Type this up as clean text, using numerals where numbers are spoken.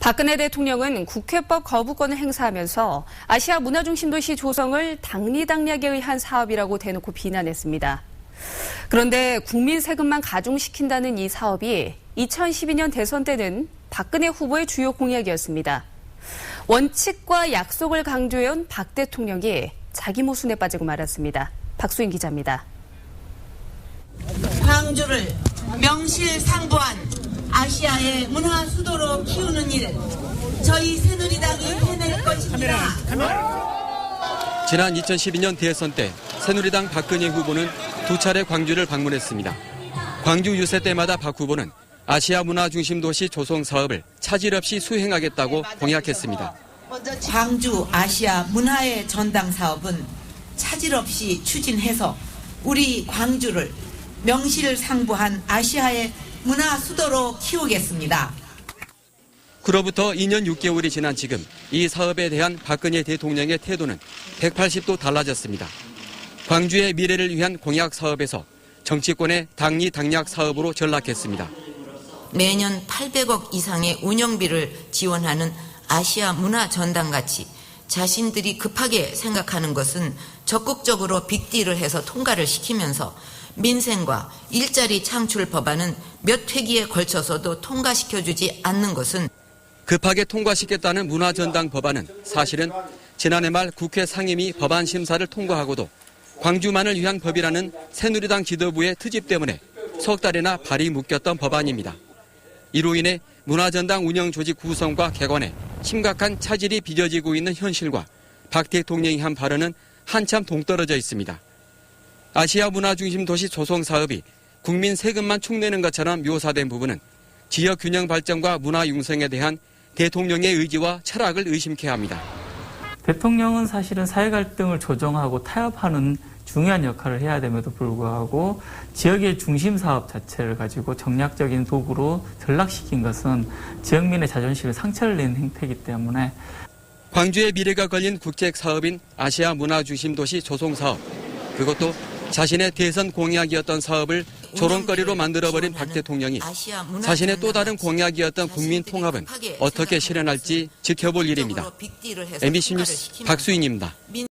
박근혜 대통령은 국회법 거부권을 행사하면서 아시아 문화중심도시 조성을 당리당략에 의한 사업이라고 대놓고 비난했습니다. 그런데 국민 세금만 가중시킨다는 이 사업이 2012년 대선 때는 박근혜 후보의 주요 공약이었습니다. 원칙과 약속을 강조해온 박 대통령이 자기 모순에 빠지고 말았습니다. 박수인 기자입니다. 광주를 명실상부한 아시아의 문화 수도로 키우는 일, 저희 새누리당이 해낼 것입니다. 지난 2012년 대선 때 새누리당 박근혜 후보는 두 차례 광주를 방문했습니다. 광주 유세 때마다 박 후보는 아시아 문화 중심 도시 조성 사업을 차질 없이 수행하겠다고 공약했습니다. 광주 아시아 문화의 전당 사업은 차질 없이 추진해서 우리 광주를 명실상부한 아시아의 문화 수도로 키우겠습니다. 그로부터 2년 6개월이 지난 지금 이 사업에 대한 박근혜 대통령의 태도는 180도 달라졌습니다. 광주의 미래를 위한 공약 사업에서 정치권의 당리당략 사업으로 전락했습니다. 매년 800억 이상의 운영비를 지원하는 아시아 문화 전당같이 자신들이 급하게 생각하는 것은 적극적으로 빅딜을 해서 통과를 시키면서 민생과 일자리 창출 법안은 몇 회기에 걸쳐서도 통과시켜주지 않는 것은 급하게 통과시켰다는 문화전당 법안은 사실은 지난해 말 국회 상임위 법안 심사를 통과하고도 광주만을 위한 법이라는 새누리당 지도부의 트집 때문에 석 달이나 발이 묶였던 법안입니다. 이로 인해 문화전당 운영 조직 구성과 개관에 심각한 차질이 빚어지고 있는 현실과 박 대통령이 한 발언은 한참 동떨어져 있습니다. 아시아 문화 중심 도시 조성 사업이 국민 세금만 축내는 것처럼 묘사된 부분은 지역 균형 발전과 문화 융성에 대한 대통령의 의지와 철학을 의심케 합니다. 대통령은 사실은 사회 갈등을 조정하고 타협하는 중요한 역할을 해야 됨에도 불구하고 지역의 중심 사업 자체를 가지고 정략적인 도구로 전락시킨 것은 지역민의 자존심에 상처를 내는 행태이기 때문에 광주의 미래가 걸린 국책 사업인 아시아 문화 중심 도시 조성 사업, 그것도 자신의 대선 공약이었던 사업을 조롱거리로 만들어버린 박 대통령이 자신의 또 다른 공약이었던 국민 통합은 어떻게 실현할지 지켜볼 일입니다. MBC 뉴스 박수인입니다.